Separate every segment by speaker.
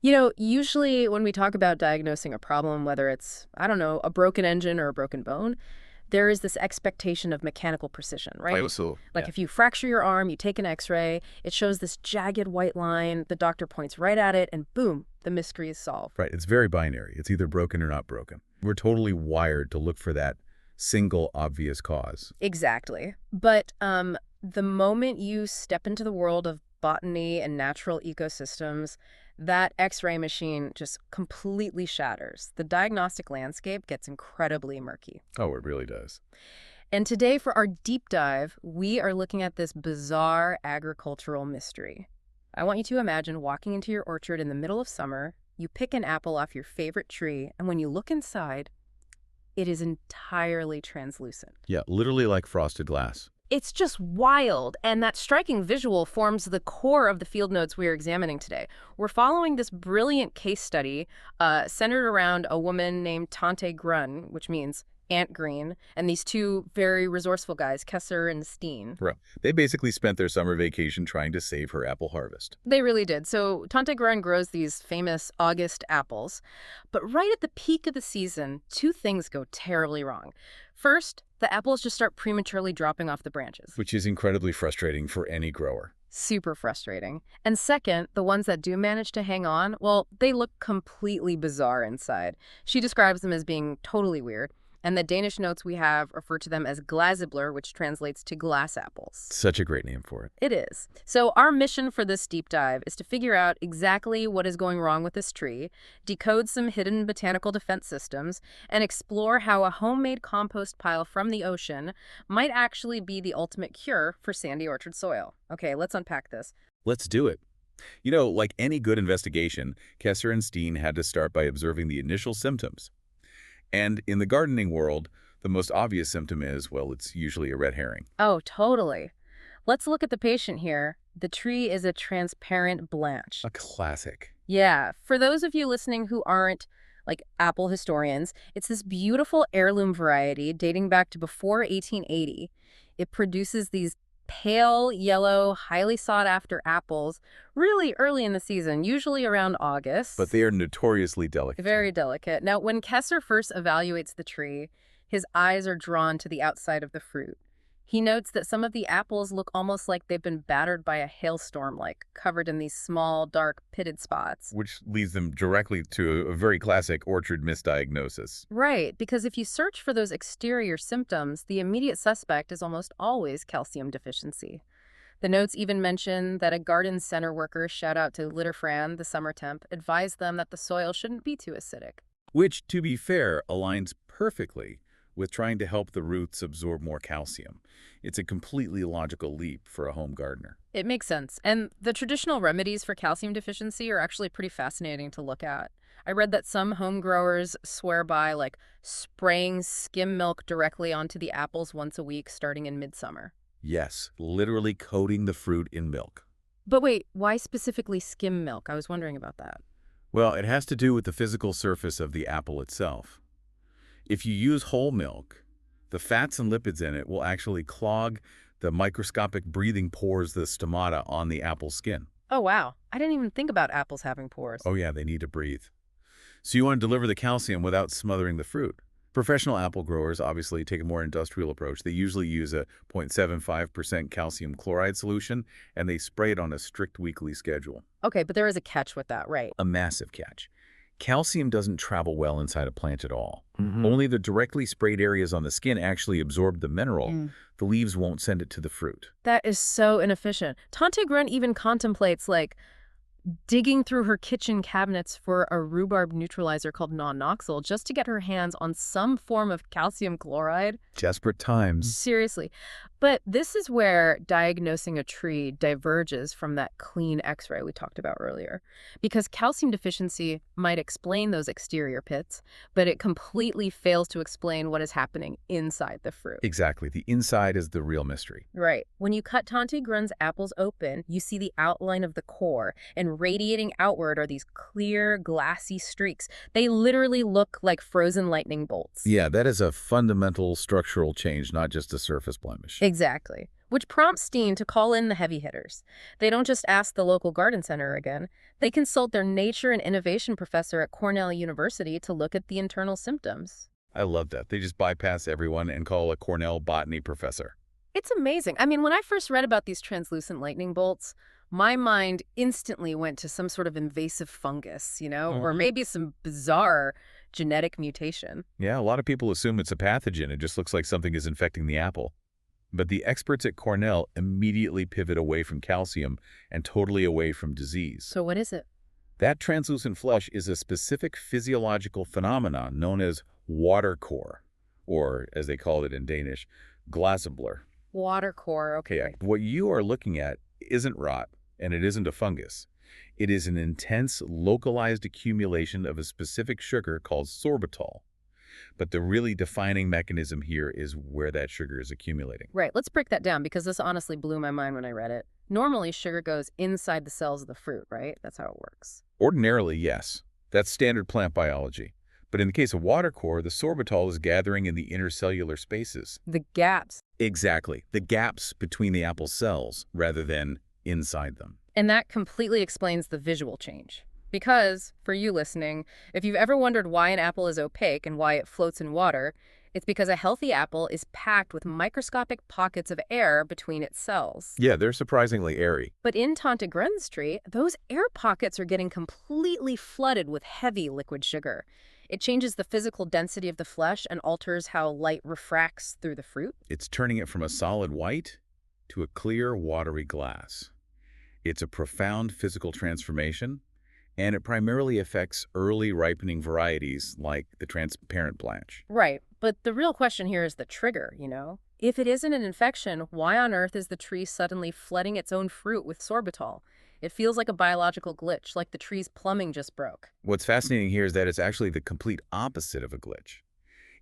Speaker 1: Usually when we talk about diagnosing a problem, whether it's, I don't know, a broken engine or a broken bone, there is this expectation of mechanical precision, right? Like
Speaker 2: Yeah.
Speaker 1: if you fracture your arm, you take an x-ray, it shows this jagged white line, the doctor points right at it, and boom, the mystery is solved.
Speaker 2: Right. It's very binary. It's either broken or not broken. We're totally wired to look for that single obvious cause.
Speaker 1: Exactly. But the moment you step into the world of botany and natural ecosystems, that X-ray machine just completely shatters. The diagnostic landscape gets incredibly murky.
Speaker 2: Oh, it really does.
Speaker 1: And today, for our deep dive, we are looking at this bizarre agricultural mystery. I want you to imagine walking into your orchard in the middle of summer, you pick an apple off your favorite tree, and when you look inside, it is entirely translucent.
Speaker 2: Yeah, literally like frosted glass.
Speaker 1: It's just wild, and that striking visual forms the core of the field notes we are examining today. We're following this brilliant case study centered around a woman named Tante Grun, which means Ant Green, and these two very resourceful guys, Kesser and Steen.
Speaker 2: Bro, they basically spent their summer vacation trying to save her apple harvest.
Speaker 1: They really did. So Tante Grun grows these famous August apples, but right at the peak of the season, two things go terribly wrong. First, the apples just start prematurely dropping off the branches.
Speaker 2: Which is incredibly frustrating for any grower.
Speaker 1: Super frustrating. And second, the ones that do manage to hang on, well, they look completely bizarre inside. She describes them as being totally weird. And the Danish notes we have refer to them as glasibler, which translates to glass apples.
Speaker 2: Such a great name for it.
Speaker 1: It is. So our mission for this deep dive is to figure out exactly what is going wrong with this tree, decode some hidden botanical defense systems, and explore how a homemade compost pile from the ocean might actually be the ultimate cure for sandy orchard soil. Okay, let's unpack this.
Speaker 2: Let's do it. You know, like any good investigation, Kesser and Steen had to start by observing the initial symptoms. And in the gardening world, the most obvious symptom is, well, it's usually a red herring.
Speaker 1: Oh, totally. Let's look at the patient here. The tree is a Transparente Blanche.
Speaker 2: A classic.
Speaker 1: Yeah, for those of you listening who aren't like apple historians, it's this beautiful heirloom variety dating back to before 1880. It produces these pale yellow, highly sought-after apples really early in the season, usually around August.
Speaker 2: But they are notoriously delicate.
Speaker 1: Very delicate. Now, when Kesser first evaluates the tree, his eyes are drawn to the outside of the fruit. He notes that some of the apples look almost like they've been battered by a hailstorm, like covered in these small, dark, pitted spots.
Speaker 2: Which leads them directly to a very classic orchard misdiagnosis.
Speaker 1: Right, because if you search for those exterior symptoms, the immediate suspect is almost always calcium deficiency. The notes even mention that a garden center worker, shout out to Litterfran, the summer temp, advised them that the soil shouldn't be too acidic.
Speaker 2: Which, to be fair, aligns perfectly with trying to help the roots absorb more calcium. It's a completely logical leap for a home gardener.
Speaker 1: It makes sense. And the traditional remedies for calcium deficiency are actually pretty fascinating to look at. I read that some home growers swear by, like, spraying skim milk directly onto the apples once a week starting in midsummer.
Speaker 2: Yes, literally coating the fruit in milk.
Speaker 1: But wait, why specifically skim milk? I was wondering about that.
Speaker 2: Well, it has to do with the physical surface of the apple itself. If you use whole milk, the fats and lipids in it will actually clog the microscopic breathing pores, the stomata, on the apple skin.
Speaker 1: Oh, wow. I didn't even think about apples having pores.
Speaker 2: Oh yeah, they need to breathe. So you want to deliver the calcium without smothering the fruit. Professional apple growers obviously take a more industrial approach. They usually use a 0.75% calcium chloride solution, and they spray it on a strict weekly schedule.
Speaker 1: Okay, but there is a catch with that, right?
Speaker 2: A massive catch. Calcium doesn't travel well inside a plant at all. Only the directly sprayed areas on the skin actually absorb the mineral. The leaves won't send it to the fruit.
Speaker 1: That is so inefficient. Tante Grun even contemplates, like, digging through her kitchen cabinets for a rhubarb neutralizer called non-noxyl just to get her hands on some form of calcium chloride.
Speaker 2: Desperate times.
Speaker 1: Seriously. But this is where diagnosing a tree diverges from that clean X-ray we talked about earlier. Because calcium deficiency might explain those exterior pits, but it completely fails to explain what is happening inside the fruit.
Speaker 2: Exactly. The inside is the real mystery.
Speaker 1: Right. When you cut Tante Grun's apples open, you see the outline of the core, and radiating outward are these clear, glassy streaks. They literally look like frozen lightning bolts.
Speaker 2: Yeah, that is a fundamental structural change, not just a surface blemish.
Speaker 1: Exactly. which prompts Steen to call in the heavy hitters. They don't just ask the local garden center again. They consult their nature and innovation professor at Cornell University to look at the internal symptoms.
Speaker 2: I love that. They just bypass everyone and call a Cornell botany professor.
Speaker 1: It's amazing. I mean, when I first read about these translucent lightning bolts, my mind instantly went to some sort of invasive fungus, or maybe some bizarre genetic mutation.
Speaker 2: Yeah, a lot of people assume it's a pathogen. It just looks like something is infecting the apple. But the experts at Cornell immediately pivot away from calcium and totally away from disease.
Speaker 1: So what is it?
Speaker 2: That translucent flush is a specific physiological phenomenon known as watercore, or as they call it in Danish, glasebler.
Speaker 1: Watercore, okay.
Speaker 2: Yeah, what you are looking at isn't rot, and it isn't a fungus. It is an intense, localized accumulation of a specific sugar called sorbitol. But the really defining mechanism here is where that sugar is accumulating.
Speaker 1: Right, let's break that down because this honestly blew my mind when I read it. Normally, sugar goes inside the cells of the fruit, right? That's how it works.
Speaker 2: Ordinarily, yes. That's standard plant biology. But in the case of watercore, the sorbitol is gathering in the intercellular spaces.
Speaker 1: The gaps.
Speaker 2: Exactly. The gaps between the apple cells rather than inside them.
Speaker 1: And that completely explains the visual change. Because, for you listening, if you've ever wondered why an apple is opaque and why it floats in water, it's because a healthy apple is packed with microscopic pockets of air between its cells.
Speaker 2: Yeah, they're surprisingly airy.
Speaker 1: But in Tante tree, those air pockets are getting completely flooded with heavy liquid sugar. It changes the physical density of the flesh and alters how light refracts through the fruit.
Speaker 2: It's turning it from a solid white to a clear, watery glass. It's a profound physical transformation, and it primarily affects early ripening varieties like the Transparente Blanche.
Speaker 1: Right, but the real question here is the trigger, If it isn't an infection, why on earth is the tree suddenly flooding its own fruit with sorbitol? It feels like a biological glitch, like the tree's plumbing just broke.
Speaker 2: What's fascinating here is that it's actually the complete opposite of a glitch.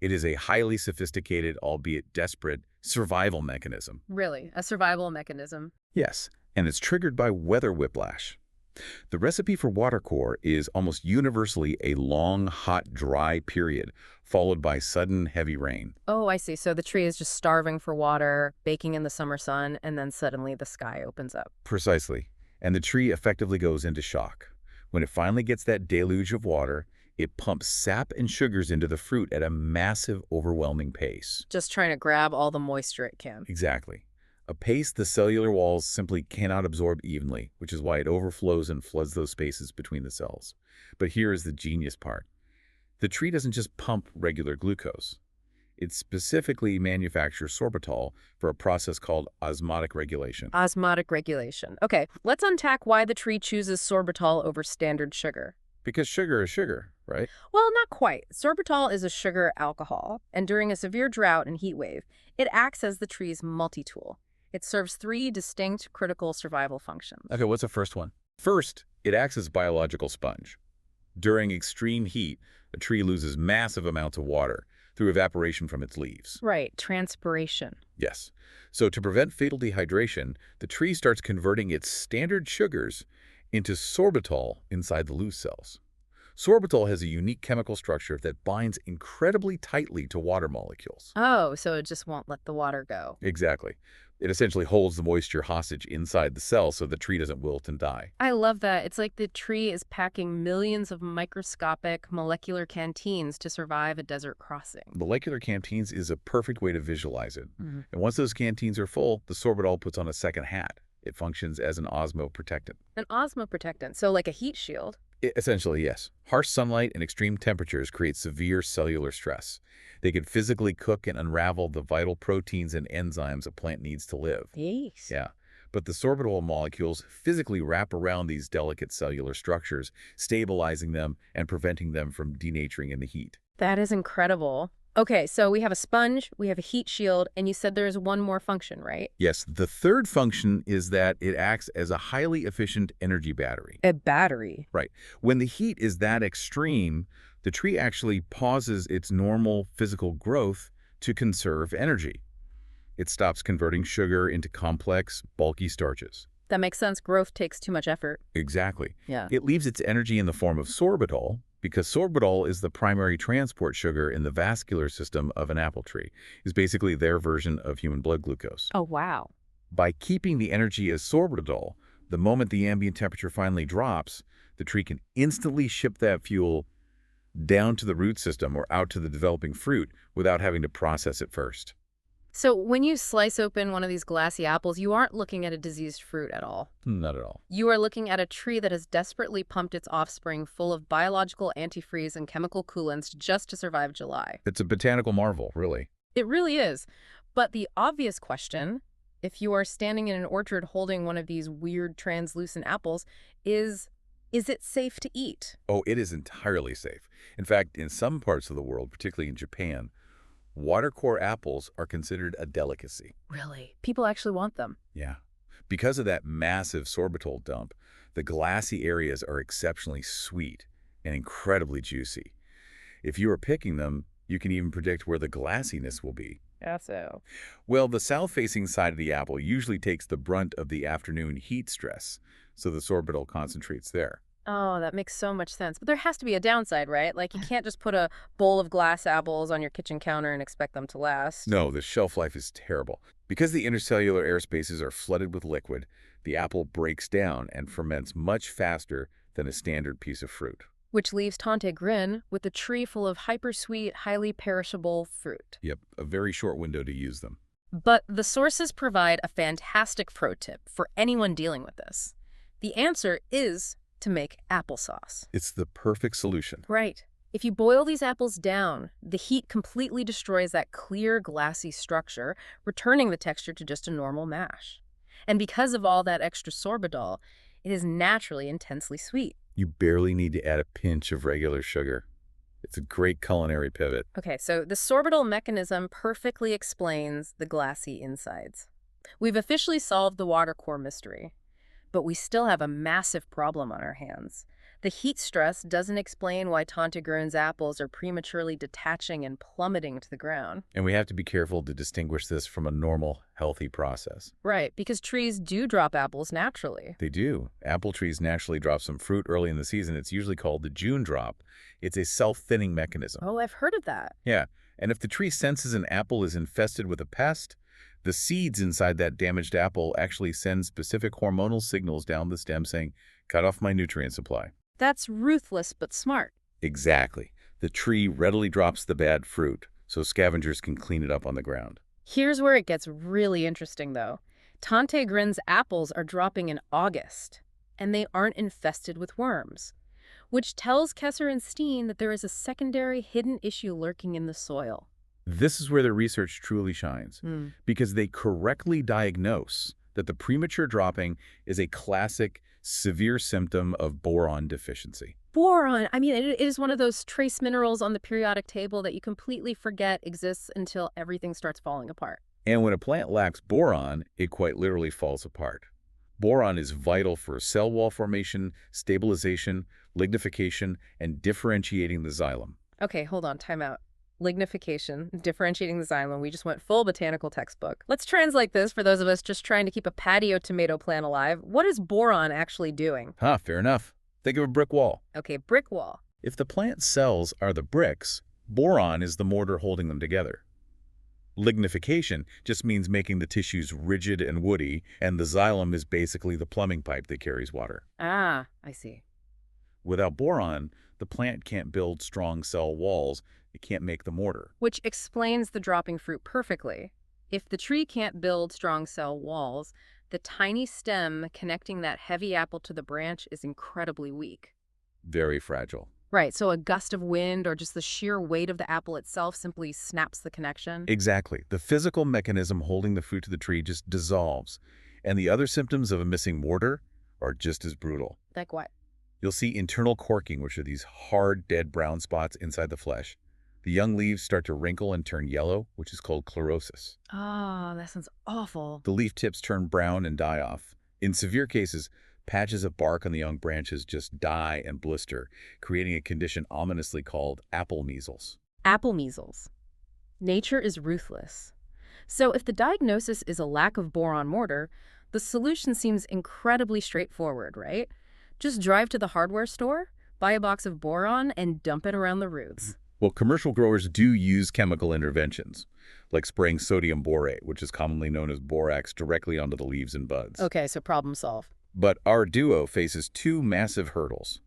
Speaker 2: It is a highly sophisticated, albeit desperate, survival mechanism.
Speaker 1: Really? A survival mechanism?
Speaker 2: Yes, and it's triggered by weather whiplash. The recipe for watercore is almost universally a long, hot, dry period, followed by sudden, heavy rain.
Speaker 1: Oh, I see. So the tree is just starving for water, baking in the summer sun, and then suddenly the sky opens up.
Speaker 2: Precisely. And the tree effectively goes into shock. When it finally gets that deluge of water, it pumps sap and sugars into the fruit at a massive, overwhelming pace.
Speaker 1: Just trying to grab all the moisture it can.
Speaker 2: Exactly. A pace the cellular walls simply cannot absorb evenly, which is why it overflows and floods those spaces between the cells. But here is the genius part. The tree doesn't just pump regular glucose. It specifically manufactures sorbitol for a process called osmotic regulation.
Speaker 1: Osmotic regulation. Okay, let's unpack why the tree chooses sorbitol over standard sugar.
Speaker 2: Because sugar is sugar, right?
Speaker 1: Well, not quite. Sorbitol is a sugar alcohol, and during a severe drought and heat wave, it acts as the tree's multi-tool. It serves 3 distinct critical survival functions.
Speaker 2: Okay, what's the first one? First, it acts as a biological sponge. During extreme heat, a tree loses massive amounts of water through evaporation from its leaves.
Speaker 1: Right, transpiration.
Speaker 2: Yes. So to prevent fatal dehydration, the tree starts converting its standard sugars into sorbitol inside the loose cells. Sorbitol has a unique chemical structure that binds incredibly tightly to water molecules.
Speaker 1: Oh, so it just won't let the water go.
Speaker 2: Exactly. It essentially holds the moisture hostage inside the cell so the tree doesn't wilt and die.
Speaker 1: I love that. It's like the tree is packing millions of microscopic molecular canteens to survive a desert crossing.
Speaker 2: Molecular canteens is a perfect way to visualize it.
Speaker 1: Mm-hmm.
Speaker 2: And once those canteens are full, the sorbitol puts on a second hat. It functions as an osmoprotectant.
Speaker 1: An osmoprotectant, so like a heat shield.
Speaker 2: Essentially, yes. Harsh sunlight and extreme temperatures create severe cellular stress. They can physically cook and unravel the vital proteins and enzymes a plant needs to live.
Speaker 1: Yes.
Speaker 2: Yeah. But the sorbitol molecules physically wrap around these delicate cellular structures, stabilizing them and preventing them from denaturing in the heat.
Speaker 1: That is incredible. Okay, so we have a sponge, we have a heat shield, and you said there's one more function, right?
Speaker 2: Yes, the third function is that it acts as a highly efficient energy battery.
Speaker 1: A battery?
Speaker 2: Right. When the heat is that extreme, the tree actually pauses its normal physical growth to conserve energy. It stops converting sugar into complex, bulky starches.
Speaker 1: That makes sense. Growth takes too much effort.
Speaker 2: Exactly.
Speaker 1: Yeah.
Speaker 2: It leaves its energy in the form of sorbitol, because sorbitol is the primary transport sugar in the vascular system of an apple tree. It's basically their version of human blood glucose.
Speaker 1: Oh, wow.
Speaker 2: By keeping the energy as sorbitol, the moment the ambient temperature finally drops, the tree can instantly ship that fuel down to the root system or out to the developing fruit without having to process it first.
Speaker 1: So when you slice open one of these glassy apples, you aren't looking at a diseased fruit at all.
Speaker 2: Not at all.
Speaker 1: You are looking at a tree that has desperately pumped its offspring full of biological antifreeze and chemical coolants just to survive July.
Speaker 2: It's a botanical marvel, really.
Speaker 1: It really is. But the obvious question, if you are standing in an orchard holding one of these weird translucent apples, is it safe to eat?
Speaker 2: Oh, it is entirely safe. In fact, in some parts of the world, particularly in Japan, watercore apples are considered a delicacy.
Speaker 1: Really? People actually want them?
Speaker 2: Yeah. Because of that massive sorbitol dump, the glassy areas are exceptionally sweet and incredibly juicy. If you are picking them, you can even predict where the glassiness will be.
Speaker 1: Yeah, so.
Speaker 2: Well, the south-facing side of the apple usually takes the brunt of the afternoon heat stress, so the sorbitol concentrates there.
Speaker 1: Oh, that makes so much sense. But there has to be a downside, right? Like you can't just put a bowl of glass apples on your kitchen counter and expect them to last.
Speaker 2: No, the shelf life is terrible. Because the intercellular air spaces are flooded with liquid, the apple breaks down and ferments much faster than a standard piece of fruit.
Speaker 1: Which leaves Tante Grin with a tree full of hypersweet, highly perishable fruit.
Speaker 2: Yep, a very short window to use them.
Speaker 1: But the sources provide a fantastic pro tip for anyone dealing with this. The answer is to make applesauce.
Speaker 2: It's the perfect solution.
Speaker 1: Right. If you boil these apples down, the heat completely destroys that clear, glassy structure, returning the texture to just a normal mash. And because of all that extra sorbitol, it is naturally intensely sweet.
Speaker 2: You barely need to add a pinch of regular sugar. It's a great culinary pivot.
Speaker 1: Okay, so the sorbitol mechanism perfectly explains the glassy insides. We've officially solved the watercore mystery. But we still have a massive problem on our hands. The heat stress doesn't explain why Tante Grin's apples are prematurely detaching and plummeting to the ground.
Speaker 2: And we have to be careful to distinguish this from a normal, healthy process.
Speaker 1: Right, because trees do drop apples naturally.
Speaker 2: They do. Apple trees naturally drop some fruit early in the season. It's usually called the June drop. It's a self-thinning mechanism.
Speaker 1: Oh, I've heard of that.
Speaker 2: Yeah, and if the tree senses an apple is infested with a pest, the seeds inside that damaged apple actually send specific hormonal signals down the stem saying, cut off my nutrient supply.
Speaker 1: That's ruthless but smart.
Speaker 2: Exactly. The tree readily drops the bad fruit, so scavengers can clean it up on the ground.
Speaker 1: Here's where it gets really interesting, though. Tante Grin's apples are dropping in August, and they aren't infested with worms, which tells Kesser and Steen that there is a secondary hidden issue lurking in the soil.
Speaker 2: This is where the research truly shines, because they correctly diagnose that the premature dropping is a classic, severe symptom of boron deficiency.
Speaker 1: Boron, I mean, it is one of those trace minerals on the periodic table that you completely forget exists until everything starts falling apart.
Speaker 2: And when a plant lacks boron, it quite literally falls apart. Boron is vital for cell wall formation, stabilization, lignification, and differentiating the xylem.
Speaker 1: Okay, hold on, time out. Lignification, differentiating the xylem. We just went full botanical textbook. Let's translate this for those of us just trying to keep a patio tomato plant alive. What is boron actually doing?
Speaker 2: Fair enough. Think of a brick wall.
Speaker 1: Okay, brick wall.
Speaker 2: If the plant cells are the bricks, boron is the mortar holding them together. Lignification just means making the tissues rigid and woody, and the xylem is basically the plumbing pipe that carries water.
Speaker 1: Ah, I see.
Speaker 2: Without boron, the plant can't build strong cell walls. It can't make the mortar.
Speaker 1: Which explains the dropping fruit perfectly. If the tree can't build strong cell walls, the tiny stem connecting that heavy apple to the branch is incredibly weak.
Speaker 2: Very fragile.
Speaker 1: Right, so a gust of wind or just the sheer weight of the apple itself simply snaps the connection?
Speaker 2: Exactly. The physical mechanism holding the fruit to the tree just dissolves. And the other symptoms of a missing mortar are just as brutal.
Speaker 1: Like what?
Speaker 2: You'll see internal corking, which are these hard, dead brown spots inside the flesh. The young leaves start to wrinkle and turn yellow, which is called chlorosis.
Speaker 1: Oh, that sounds awful.
Speaker 2: The leaf tips turn brown and die off. In severe cases, patches of bark on the young branches just die and blister, creating a condition ominously called apple measles.
Speaker 1: Apple measles. Nature is ruthless. So if the diagnosis is a lack of boron mortar, the solution seems incredibly straightforward, right? Just drive to the hardware store, buy a box of boron, and dump it around the roots.
Speaker 2: Well, commercial growers do use chemical interventions, like spraying sodium borate, which is commonly known as borax, directly onto the leaves and buds.
Speaker 1: Okay, so problem solved.
Speaker 2: But our duo faces two massive hurdles.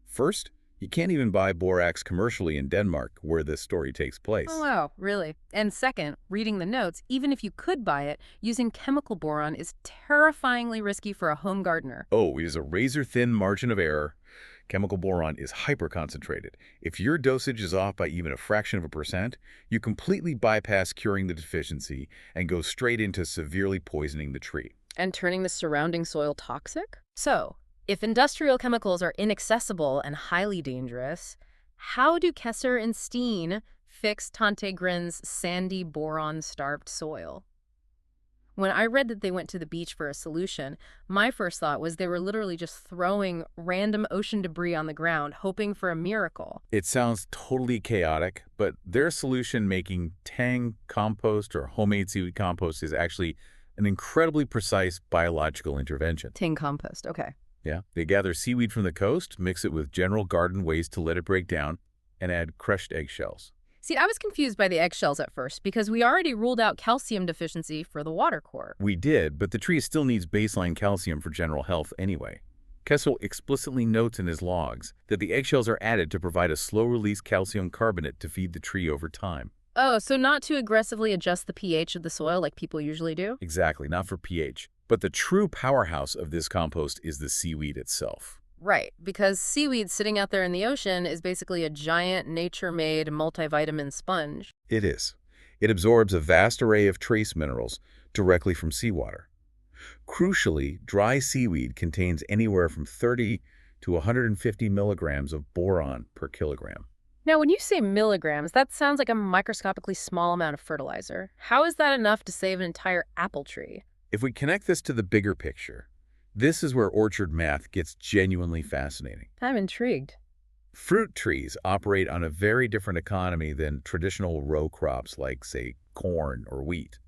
Speaker 2: First, you can't even buy borax commercially in Denmark, where this story takes
Speaker 1: Oh,
Speaker 2: place.
Speaker 1: wow, really? And second, reading the notes, even if you could buy it, using chemical boron is terrifyingly risky for a home gardener.
Speaker 2: Oh, it is a razor-thin margin of error. Chemical boron is hyper-concentrated. If your dosage is off by even a fraction of a percent, you completely bypass curing the deficiency and go straight into severely poisoning the tree.
Speaker 1: And turning the surrounding soil toxic? So, if industrial chemicals are inaccessible and highly dangerous, how do Kesser and Steen fix Tante-Grin's sandy boron-starved soil? When I read that they went to the beach for a solution, my first thought was they were literally just throwing random ocean debris on the ground, hoping for a miracle.
Speaker 2: It sounds totally chaotic, but their solution, making Tang-kompost or homemade seaweed compost, is actually an incredibly precise biological intervention.
Speaker 1: Tang-kompost, okay.
Speaker 2: Yeah, they gather seaweed from the coast, mix it with general garden waste to let it break down, and add crushed eggshells.
Speaker 1: See, I was confused by the eggshells at first because we already ruled out calcium deficiency for the watercore.
Speaker 2: We did, but the tree still needs baseline calcium for general health anyway. Kessel explicitly notes in his logs that the eggshells are added to provide a slow-release calcium carbonate to feed the tree over time.
Speaker 1: Oh, so not to aggressively adjust the pH of the soil like people usually do?
Speaker 2: Exactly, not for pH. But the true powerhouse of this compost is the seaweed itself.
Speaker 1: Right, because seaweed sitting out there in the ocean is basically a giant nature-made multivitamin sponge.
Speaker 2: It is. It absorbs a vast array of trace minerals directly from seawater. Crucially, dry seaweed contains anywhere from 30 to 150 milligrams of boron per kilogram.
Speaker 1: Now, when you say milligrams, that sounds like a microscopically small amount of fertilizer. How is that enough to save an entire apple tree?
Speaker 2: If we connect this to the bigger picture, this is where orchard math gets genuinely fascinating.
Speaker 1: I'm intrigued.
Speaker 2: Fruit trees operate on a very different economy than traditional row crops like, say, corn or wheat.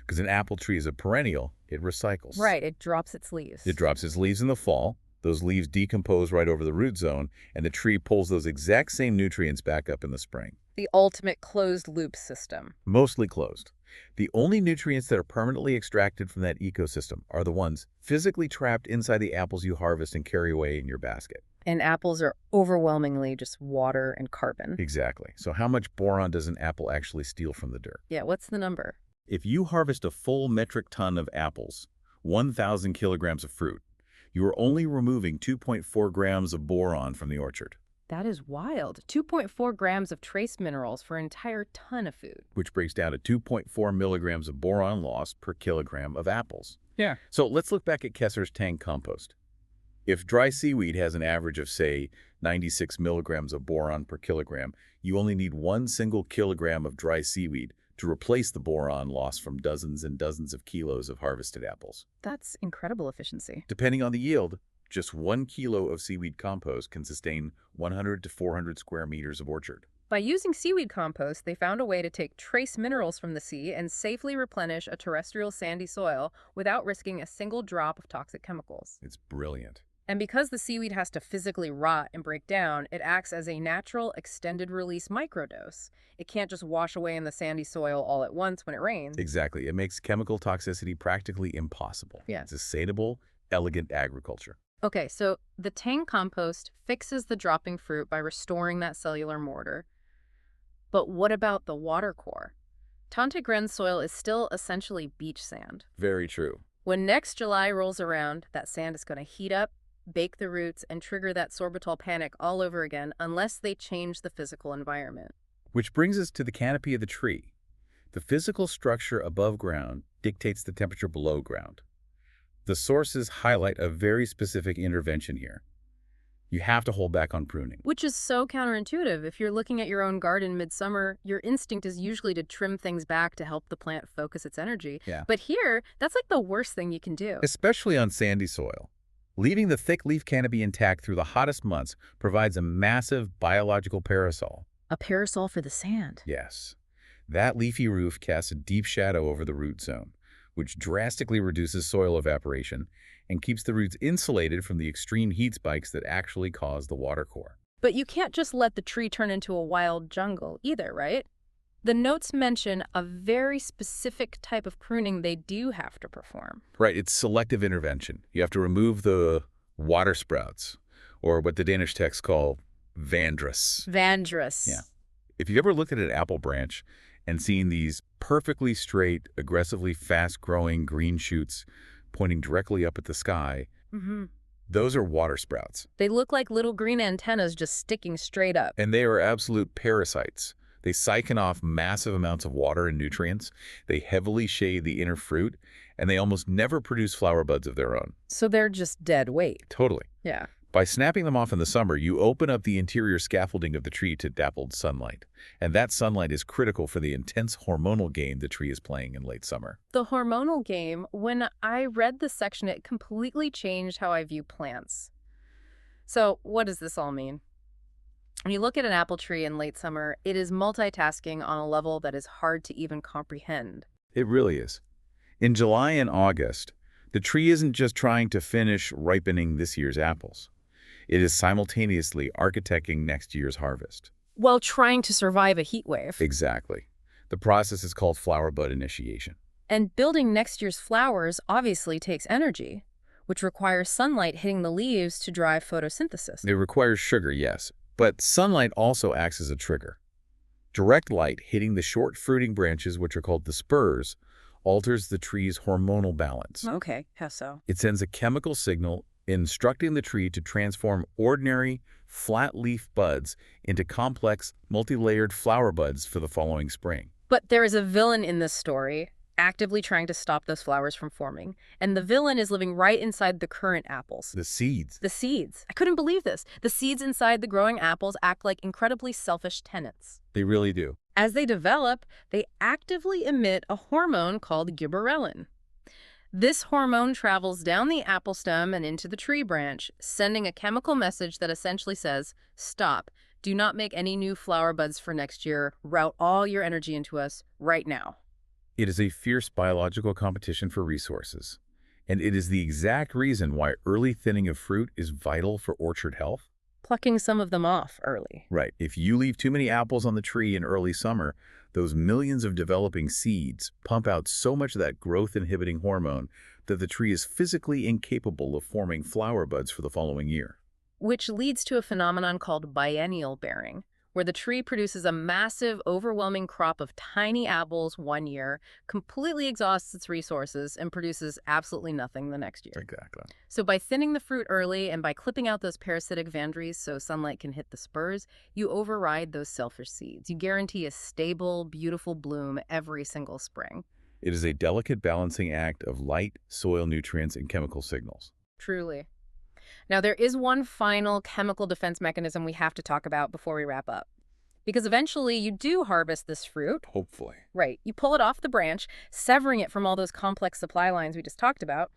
Speaker 2: Because an apple tree is a perennial, it recycles.
Speaker 1: Right, it drops its leaves.
Speaker 2: It drops its leaves in the fall. Those leaves decompose right over the root zone, and the tree pulls those exact same nutrients back up in the spring.
Speaker 1: The ultimate closed-loop system.
Speaker 2: Mostly closed. The only nutrients that are permanently extracted from that ecosystem are the ones physically trapped inside the apples you harvest and carry away in your basket.
Speaker 1: And apples are overwhelmingly just water and carbon.
Speaker 2: Exactly. So how much boron does an apple actually steal from the dirt?
Speaker 1: Yeah, what's the number?
Speaker 2: If you harvest a full metric ton of apples, 1,000 kilograms of fruit, you are only removing 2.4 grams of boron from the orchard.
Speaker 1: That is wild. 2.4 grams of trace minerals for an entire ton of food.
Speaker 2: Which breaks down to 2.4 milligrams of boron loss per kilogram of apples.
Speaker 1: Yeah.
Speaker 2: So let's look back at Kesser's Tang-kompost. If dry seaweed has an average of, say, 96 milligrams of boron per kilogram, you only need 1 single kilogram of dry seaweed to replace the boron loss from dozens and dozens of kilos of harvested apples.
Speaker 1: That's incredible efficiency.
Speaker 2: Depending on the yield, just 1 kilo of seaweed compost can sustain 100 to 400 square meters of orchard.
Speaker 1: By using seaweed compost, they found a way to take trace minerals from the sea and safely replenish a terrestrial sandy soil without risking a single drop of toxic chemicals.
Speaker 2: It's brilliant.
Speaker 1: And because the seaweed has to physically rot and break down, it acts as a natural extended-release microdose. It can't just wash away in the sandy soil all at once when it rains.
Speaker 2: Exactly. It makes chemical toxicity practically impossible.
Speaker 1: Yeah.
Speaker 2: It's sustainable, elegant agriculture.
Speaker 1: Okay, so the Tang-kompost fixes the dropping fruit by restoring that cellular mortar. But what about the watercore? Tante-Grin's soil is still essentially beach sand.
Speaker 2: Very true.
Speaker 1: When next July rolls around, that sand is going to heat up, bake the roots, and trigger that sorbitol panic all over again unless they change the physical environment.
Speaker 2: Which brings us to the canopy of the tree. The physical structure above ground dictates the temperature below ground. The sources highlight a very specific intervention here. You have to hold back on pruning.
Speaker 1: Which is so counterintuitive. If you're looking at your own garden midsummer, your instinct is usually to trim things back to help the plant focus its energy.
Speaker 2: Yeah.
Speaker 1: But here, that's like the worst thing you can do.
Speaker 2: Especially on sandy soil. Leaving the thick leaf canopy intact through the hottest months provides a massive biological parasol.
Speaker 1: A parasol for the sand.
Speaker 2: Yes. That leafy roof casts a deep shadow over the root zone, which drastically reduces soil evaporation and keeps the roots insulated from the extreme heat spikes that actually cause the watercore.
Speaker 1: But you can't just let the tree turn into a wild jungle either, right? The notes mention a very specific type of pruning they do have to perform.
Speaker 2: Right, it's selective intervention. You have to remove the water sprouts, or what the Danish texts call vandrus.
Speaker 1: Vandrous.
Speaker 2: Yeah. If you've ever looked at an apple branch and seen these perfectly straight, aggressively fast-growing green shoots pointing directly up at the sky,
Speaker 1: Mm-hmm.
Speaker 2: those are water sprouts.
Speaker 1: They look like little green antennas just sticking straight up.
Speaker 2: And they are absolute parasites. They siphon off massive amounts of water and nutrients. They heavily shade the inner fruit, and they almost never produce flower buds of their own.
Speaker 1: So they're just dead weight.
Speaker 2: Totally.
Speaker 1: Yeah.
Speaker 2: By snapping them off in the summer, you open up the interior scaffolding of the tree to dappled sunlight. And that sunlight is critical for the intense hormonal game the tree is playing in late summer.
Speaker 1: The hormonal game, when I read this section, it completely changed how I view plants. So what does this all mean? When you look at an apple tree in late summer, it is multitasking on a level that is hard to even comprehend.
Speaker 2: It really is. In July and August, the tree isn't just trying to finish ripening this year's apples. It is simultaneously architecting next year's harvest.
Speaker 1: While trying to survive a heat wave.
Speaker 2: Exactly. The process is called flower bud initiation.
Speaker 1: And building next year's flowers obviously takes energy, which requires sunlight hitting the leaves to drive photosynthesis.
Speaker 2: It requires sugar, yes, but sunlight also acts as a trigger. Direct light hitting the short fruiting branches, which are called the spurs, alters the tree's hormonal balance.
Speaker 1: Okay, how so?
Speaker 2: It sends a chemical signal instructing the tree to transform ordinary, flat-leaf buds into complex, multi-layered flower buds for the following spring.
Speaker 1: But there is a villain in this story, actively trying to stop those flowers from forming. And the villain is living right inside the current apples.
Speaker 2: The seeds.
Speaker 1: The seeds. I couldn't believe this. The seeds inside the growing apples act like incredibly selfish tenants.
Speaker 2: They really do.
Speaker 1: As they develop, they actively emit a hormone called gibberellin. This hormone travels down the apple stem and into the tree branch, sending a chemical message that essentially says, stop, do not make any new flower buds for next year, route all your energy into us right now.
Speaker 2: It is a fierce biological competition for resources, and it is the exact reason why early thinning of fruit is vital for orchard health.
Speaker 1: Plucking some of them off early.
Speaker 2: Right. If you leave too many apples on the tree in early summer, those millions of developing seeds pump out so much of that growth-inhibiting hormone that the tree is physically incapable of forming flower buds for the following year.
Speaker 1: Which leads to a phenomenon called biennial bearing, where the tree produces a massive, overwhelming crop of tiny apples one year, completely exhausts its resources, and produces absolutely nothing the next year.
Speaker 2: Exactly.
Speaker 1: So by thinning the fruit early and by clipping out those parasitic vandries so sunlight can hit the spurs, you override those selfish seeds. You guarantee a stable, beautiful bloom every single spring.
Speaker 2: It is a delicate balancing act of light, soil nutrients, and chemical signals.
Speaker 1: Truly. Now, there is one final chemical defense mechanism we have to talk about before we wrap up. Because eventually you do harvest this fruit.
Speaker 2: Hopefully.
Speaker 1: Right. You pull it off the branch, severing it from all those complex supply lines we just talked about.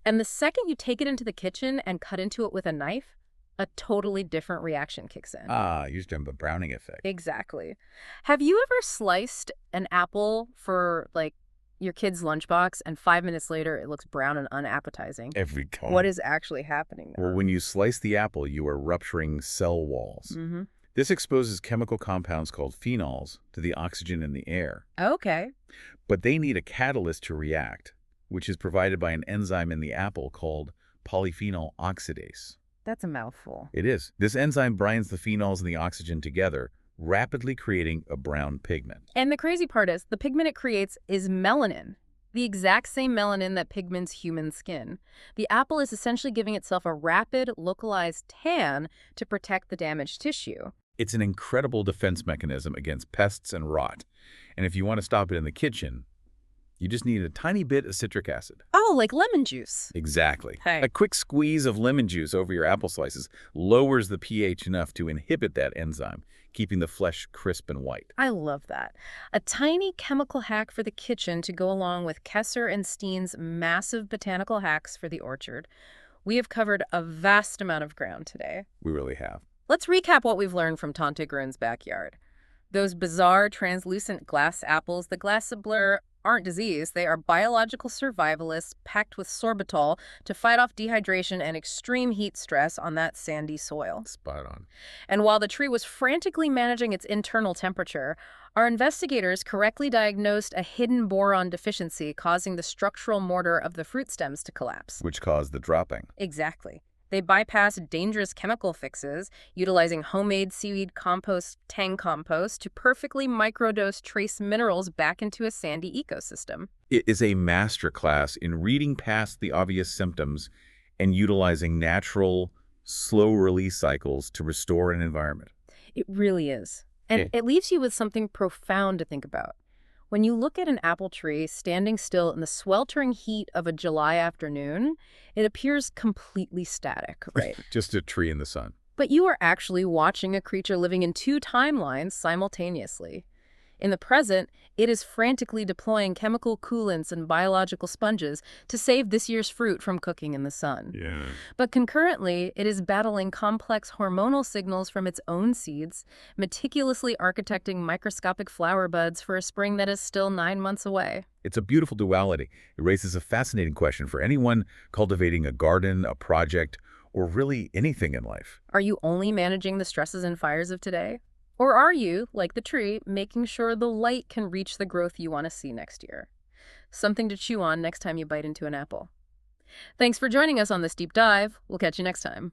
Speaker 1: And the second you take it into the kitchen and cut into it with a knife, a totally different reaction kicks in.
Speaker 2: You're talking about Browning effect.
Speaker 1: Exactly. Have you ever sliced an apple for, like, your kid's lunchbox, and 5 minutes later it looks brown and unappetizing?
Speaker 2: Every time.
Speaker 1: What is actually happening there?
Speaker 2: Well, when you slice the apple, you are rupturing cell walls.
Speaker 1: Mm-hmm.
Speaker 2: This exposes chemical compounds called phenols to the oxygen in the air.
Speaker 1: Okay.
Speaker 2: But they need a catalyst to react, which is provided by an enzyme in the apple called polyphenol oxidase.
Speaker 1: That's a mouthful.
Speaker 2: It is. This enzyme binds the phenols and the oxygen together, rapidly creating a brown pigment.
Speaker 1: And the crazy part is, the pigment it creates is melanin, the exact same melanin that pigments human skin. The apple is essentially giving itself a rapid, localized tan to protect the damaged tissue.
Speaker 2: It's an incredible defense mechanism against pests and rot. And if you want to stop it in the kitchen, you just need a tiny bit of citric acid.
Speaker 1: Oh, like lemon juice.
Speaker 2: Exactly.
Speaker 1: Hey.
Speaker 2: A quick squeeze of lemon juice over your apple slices lowers the pH enough to inhibit that enzyme, keeping the flesh crisp and white.
Speaker 1: I love that. A tiny chemical hack for the kitchen to go along with Kesser and Steen's massive botanical hacks for the orchard. We have covered a vast amount of ground today.
Speaker 2: We really have.
Speaker 1: Let's recap what we've learned from Tante Grun's backyard. Those bizarre translucent glass apples, the glass blur, aren't disease, they are biological survivalists packed with sorbitol to fight off dehydration and extreme heat stress on that sandy soil.
Speaker 2: Spot on.
Speaker 1: And while the tree was frantically managing its internal temperature, our investigators correctly diagnosed a hidden boron deficiency causing the structural mortar of the fruit stems to collapse.
Speaker 2: Which caused the dropping.
Speaker 1: Exactly. They bypassed dangerous chemical fixes, utilizing homemade seaweed compost, Tang-kompost, to perfectly microdose trace minerals back into a sandy ecosystem.
Speaker 2: It is a masterclass in reading past the obvious symptoms and utilizing natural, slow-release cycles to restore an environment.
Speaker 1: It really is. And
Speaker 2: Okay.
Speaker 1: it leaves you with something profound to think about. When you look at an apple tree standing still in the sweltering heat of a July afternoon, it appears completely static, right?
Speaker 2: Just a tree in the sun.
Speaker 1: But you are actually watching a creature living in two timelines simultaneously. In the present, it is frantically deploying chemical coolants and biological sponges to save this year's fruit from cooking in the sun.
Speaker 2: Yeah.
Speaker 1: But concurrently, it is battling complex hormonal signals from its own seeds, meticulously architecting microscopic flower buds for a spring that is still 9 months away.
Speaker 2: It's a beautiful duality. It raises a fascinating question for anyone cultivating a garden, a project, or really anything in life.
Speaker 1: Are you only managing the stresses and fires of today? Or are you, like the tree, making sure the light can reach the growth you want to see next year? Something to chew on next time you bite into an apple. Thanks for joining us on this deep dive. We'll catch you next time.